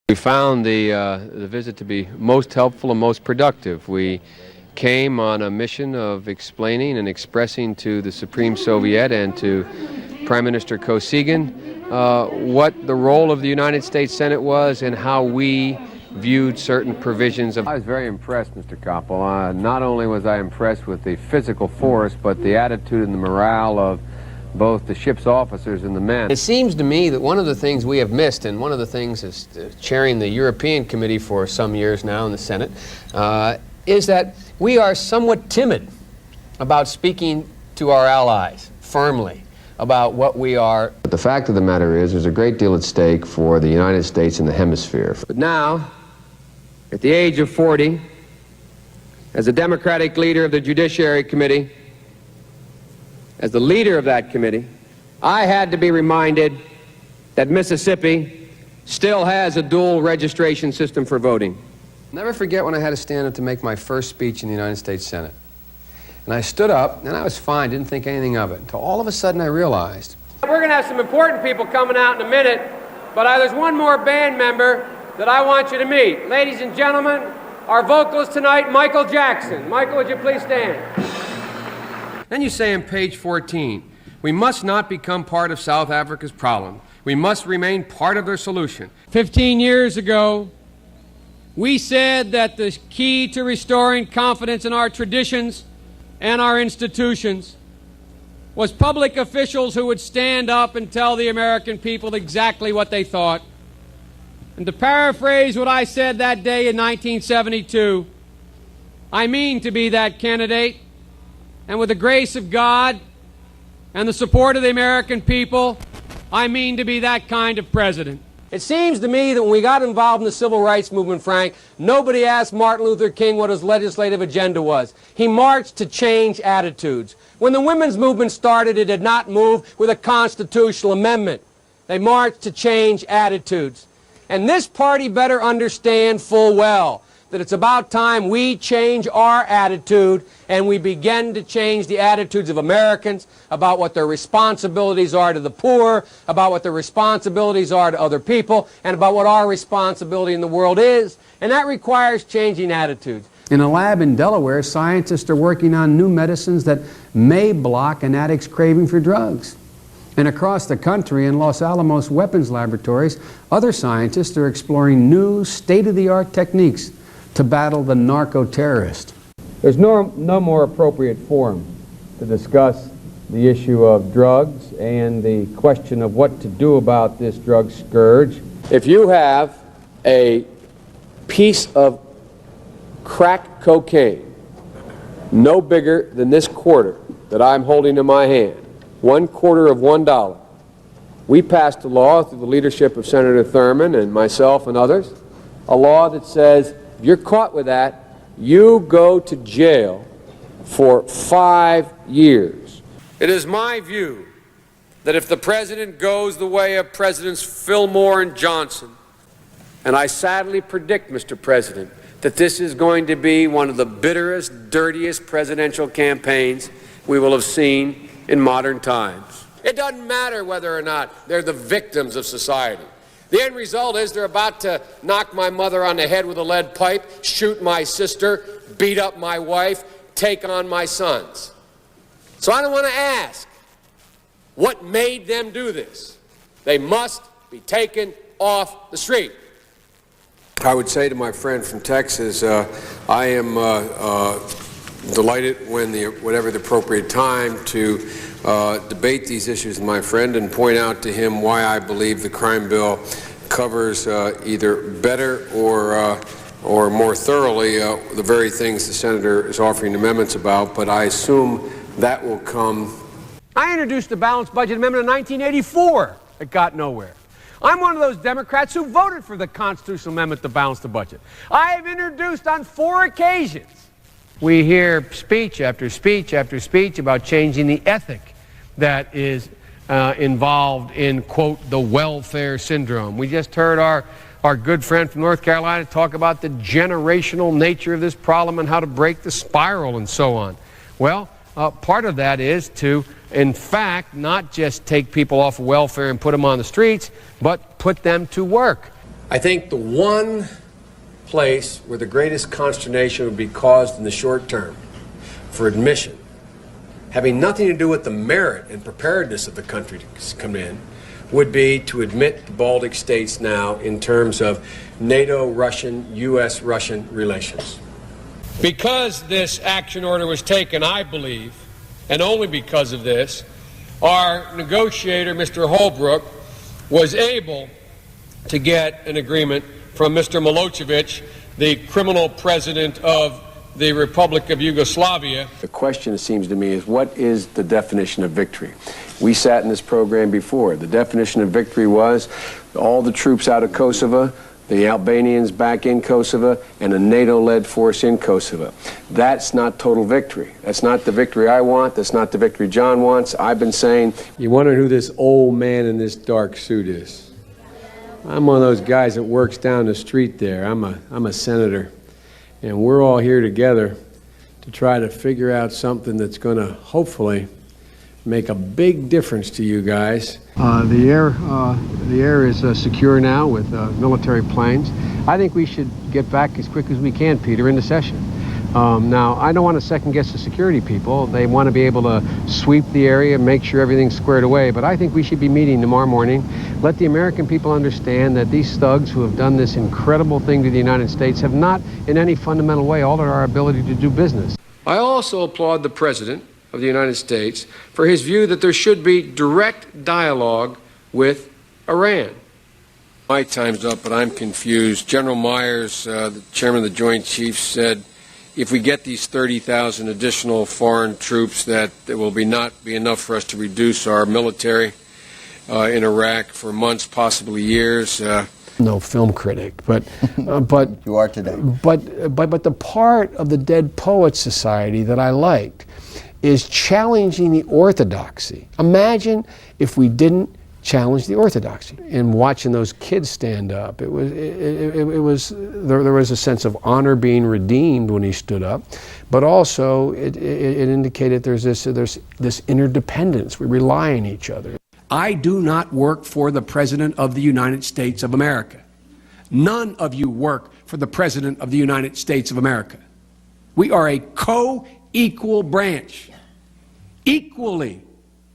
We found the visit to be most helpful and most productive. We came on a mission of explaining and expressing to the Supreme Soviet and to Prime Minister Kosygin what the role of the United States Senate was and how we viewed certain provisions of... I was very impressed, Mr. Koppel. Not only was I impressed with the physical force, but the attitude and the morale of both the ship's officers and the men. It seems to me that one of the things we have missed, and one of the things is chairing the European Committee for some years now in the Senate, is that we are somewhat timid about speaking to our allies firmly about what we are. But the fact of the matter is there's a great deal at stake for the United States and the hemisphere. But now, at the age of 40, as a Democratic leader of the Judiciary Committee, as the leader of that committee, I had to be reminded that Mississippi still has a dual registration system for voting. Never forget when I had to stand up to make my first speech in the United States Senate. And I stood up, and I was fine, didn't think anything of it, until all of a sudden I realized. We're going to have some important people coming out in a minute, but there's one more band member that I want you to meet. Ladies and gentlemen, our vocalist tonight, Michael Jackson. Michael, would you please stand? Then you say on page 14, we must not become part of South Africa's problem. We must remain part of their solution. 15 years ago, we said that the key to restoring confidence in our traditions and our institutions was public officials who would stand up and tell the American people exactly what they thought. And to paraphrase what I said that day in 1972, I mean to be that candidate. And with the grace of God and the support of the American people, I mean to be that kind of president. It seems to me that when we got involved in the civil rights movement, Frank, nobody asked Martin Luther King what his legislative agenda was. He marched to change attitudes. When the women's movement started, it did not move with a constitutional amendment. They marched to change attitudes. And this party better understand full well that it's about time we change our attitude and we begin to change the attitudes of Americans about what their responsibilities are to the poor, about what their responsibilities are to other people, and about what our responsibility in the world is. And that requires changing attitudes. In a lab in Delaware, scientists are working on new medicines that may block an addict's craving for drugs. And across the country in Los Alamos weapons laboratories, other scientists are exploring new state-of-the-art techniques to battle the narco-terrorist. There's no more appropriate forum to discuss the issue of drugs and the question of what to do about this drug scourge. If you have a piece of crack cocaine no bigger than this quarter that I'm holding in my hand, $1/4 of $1, we passed a law through the leadership of Senator Thurmond and myself and others, a law that says if you're caught with that, you go to jail for 5 years. It is my view that if the president goes the way of Presidents Fillmore and Johnson, and I sadly predict, Mr. President, that this is going to be one of the bitterest, dirtiest presidential campaigns we will have seen in modern times. It doesn't matter whether or not they're the victims of society. The end result is they're about to knock my mother on the head with a lead pipe, shoot my sister, beat up my wife, take on my sons. So I don't want to ask what made them do this. They must be taken off the street. I would say to my friend from Texas, I am delighted whenever the appropriate time to debate these issues with my friend and point out to him why I believe the crime bill covers either better or more thoroughly the very things the senator is offering amendments about, but I assume that will come. I introduced the balanced budget amendment in 1984. It got nowhere. I'm one of those Democrats who voted for the constitutional amendment to balance the budget. I have introduced on 4 occasions. We hear speech after speech after speech about changing the ethic that is involved in, quote, the welfare syndrome. We just heard our good friend from North Carolina talk about the generational nature of this problem and how to break the spiral and so on. Well, part of that is to, in fact, not just take people off of welfare and put them on the streets, but put them to work. I think the one place where the greatest consternation would be caused in the short term for admission, having nothing to do with the merit and preparedness of the country to come in, would be to admit the Baltic states now in terms of NATO-Russian, U.S.-Russian relations. Because this action order was taken, I believe, and only because of this, our negotiator, Mr. Holbrooke, was able to get an agreement from Mr. Milosevic, the criminal president of the Republic of Yugoslavia. The question, it seems to me, is what is the definition of victory? We sat in this program before. The definition of victory was all the troops out of Kosovo, the Albanians back in Kosovo, and a NATO-led force in Kosovo. That's not total victory. That's not the victory I want. That's not the victory John wants. I've been saying... You wonder who this old man in this dark suit is? I'm one of those guys that works down the street there. I'm a senator, and we're all here together to try to figure out something that's going to hopefully make a big difference to you guys. The air is secure now with military planes. I think we should get back as quick as we can, Peter, into session. Now, I don't want to second-guess the security people. They want to be able to sweep the area and make sure everything's squared away. But I think we should be meeting tomorrow morning. Let the American people understand that these thugs who have done this incredible thing to the United States have not, in any fundamental way, altered our ability to do business. I also applaud the President of the United States for his view that there should be direct dialogue with Iran. My time's up, but I'm confused. General Myers, the chairman of the Joint Chiefs, said if we get these 30,000 additional foreign troops, that there will not be enough for us to reduce our military in Iraq for months, possibly years. No film critic, but you are today. But the part of the Dead Poets Society that I liked is challenging the orthodoxy. Imagine if we didn't challenge the orthodoxy. And watching those kids stand up, there was a sense of honor being redeemed when he stood up, but also it indicated there's this interdependence. We rely on each other. I do not work for the President of the United States of America. None of you work for the President of the United States of America. We are a co-equal branch, equally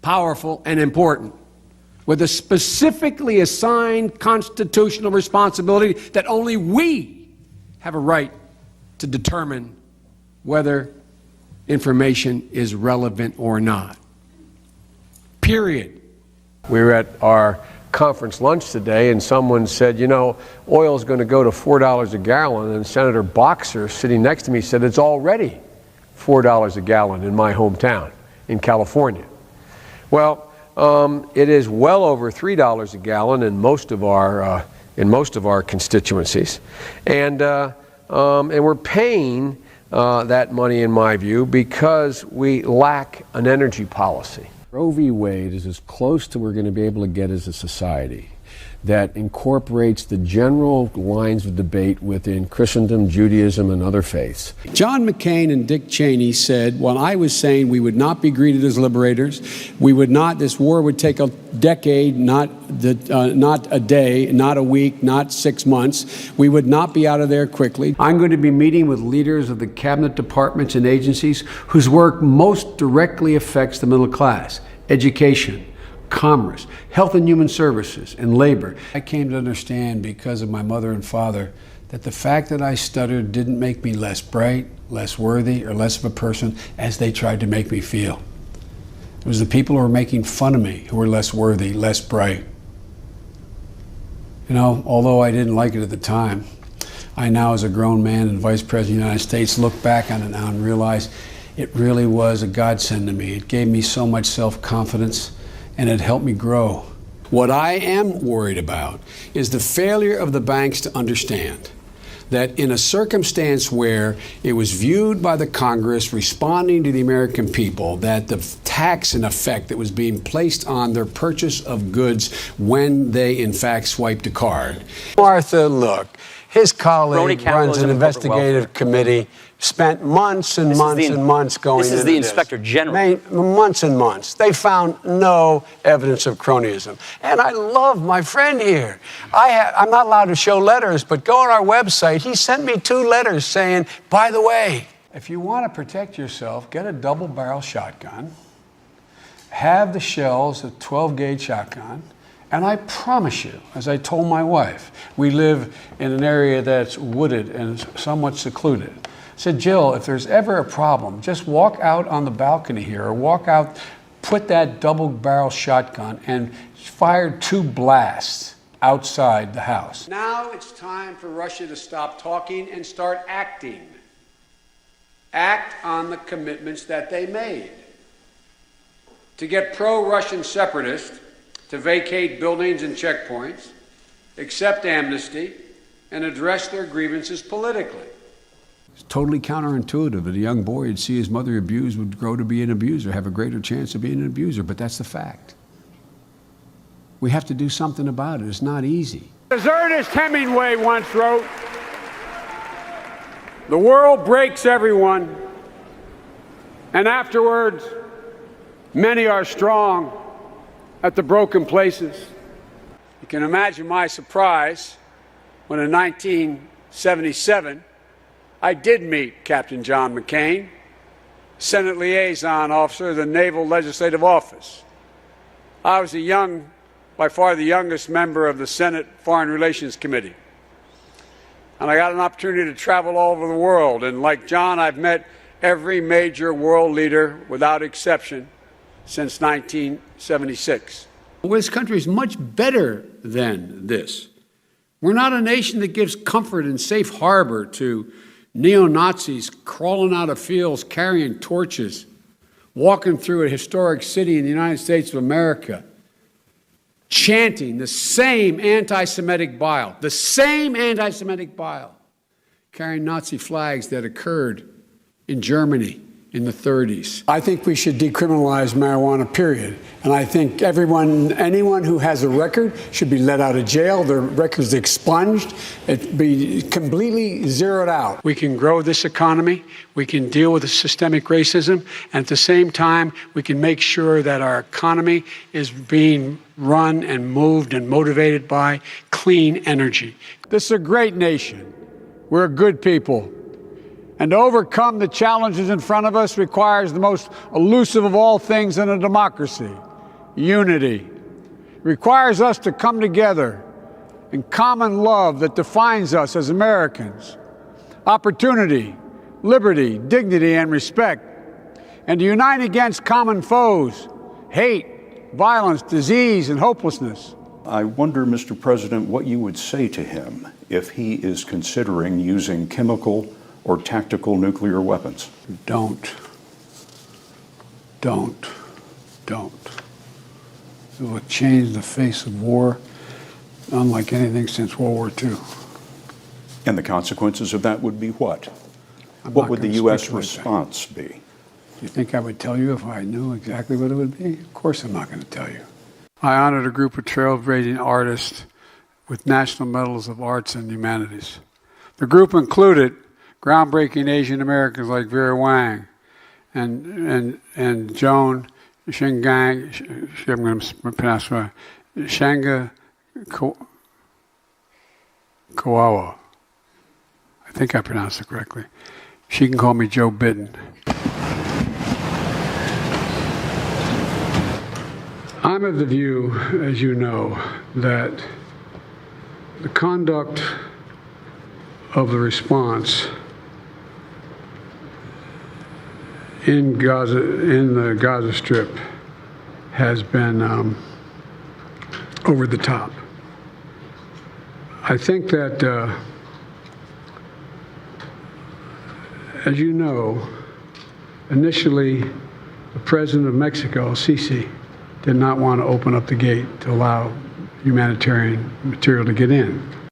powerful and important, with a specifically assigned constitutional responsibility that only we have a right to determine whether information is relevant or not. Period. We were at our conference lunch today, and someone said, you know, oil is going to go to $4 a gallon, and Senator Boxer, sitting next to me, said it's already $4 a gallon in my hometown in California. Well, it is well over $3 a gallon in most of our constituencies, and we're paying that money, in my view, because we lack an energy policy. Roe v. Wade is as close to we're going to be able to get as a society that incorporates the general lines of debate within Christendom, Judaism, and other faiths. John McCain and Dick Cheney said, when I was saying we would not be greeted as liberators, this war would take a decade, not a day, not a week, not 6 months. We would not be out of there quickly. I'm going to be meeting with leaders of the cabinet departments and agencies whose work most directly affects the middle class: education, commerce, health and human services, and labor. I came to understand, because of my mother and father, that the fact that I stuttered didn't make me less bright, less worthy, or less of a person as they tried to make me feel. It was the people who were making fun of me who were less worthy, less bright. You know, although I didn't like it at the time, I now, as a grown man and Vice President of the United States, look back on it now and realize it really was a godsend to me. It gave me so much self-confidence, and it helped me grow. What I am worried about is the failure of the banks to understand that in a circumstance where it was viewed by the Congress responding to the American people that the tax in effect that was being placed on their purchase of goods when they in fact swiped a card. Martha, look, his colleague runs an investigative committee spent months and months and months going into this. This is the Inspector General. Months and months. They found no evidence of cronyism. And I love my friend here. I'm not allowed to show letters, but go on our website. He sent me 2 letters saying, by the way, if you want to protect yourself, get a double-barrel shotgun, have the shells, a 12-gauge shotgun, and I promise you, as I told my wife, we live in an area that's wooded and somewhat secluded. I said, Jill, if there's ever a problem, just walk out on the balcony here, or walk out, put that double-barrel shotgun, and fire 2 blasts outside the house. Now it's time for Russia to stop talking and start acting. Act on the commitments that they made. To get pro-Russian separatists to vacate buildings and checkpoints, accept amnesty, and address their grievances politically. It's totally counterintuitive that a young boy would see his mother abused would grow to be an abuser, have a greater chance of being an abuser, but that's the fact. We have to do something about it. It's not easy. As Ernest Hemingway once wrote, the world breaks everyone, and afterwards, many are strong at the broken places. You can imagine my surprise when in 1977, I did meet Captain John McCain, Senate Liaison Officer of the Naval Legislative Office. I was by far the youngest member of the Senate Foreign Relations Committee. And I got an opportunity to travel all over the world. And like John, I've met every major world leader without exception since 1976. Well, this country is much better than this. We're not a nation that gives comfort and safe harbor to neo-Nazis crawling out of fields, carrying torches, walking through a historic city in the United States of America, chanting the same anti-Semitic bile, carrying Nazi flags that occurred in Germany in the 30s. I think we should decriminalize marijuana, period. And I think anyone who has a record should be let out of jail, their records expunged, it be completely zeroed out. We can grow this economy, we can deal with the systemic racism, and at the same time, we can make sure that our economy is being run and moved and motivated by clean energy. This is a great nation. We're a good people. And to overcome the challenges in front of us requires the most elusive of all things in a democracy, unity. It requires us to come together in common love that defines us as Americans, opportunity, liberty, dignity, and respect, and to unite against common foes, hate, violence, disease, and hopelessness. I wonder, Mr. President, what you would say to him if he is considering using chemical or tactical nuclear weapons. Don't. It would change the face of war unlike anything since World War II. And the consequences of that would be what? What would the U.S. response be? Do you think I would tell you if I knew exactly what it would be? Of course I'm not going to tell you. I honored a group of trailblazing artists with National Medals of Arts and Humanities. The group included groundbreaking Asian Americans like Vera Wang and Joan Shingang, I'm going to pronounce it right, Shanga Kawawa. I think I pronounced it correctly. She can call me Joe Biden. I'm of the view, as you know, that the conduct of the response in the Gaza Strip has been over the top. I think that, as you know, initially the president of Mexico, Sisi, did not want to open up the gate to allow humanitarian material to get in.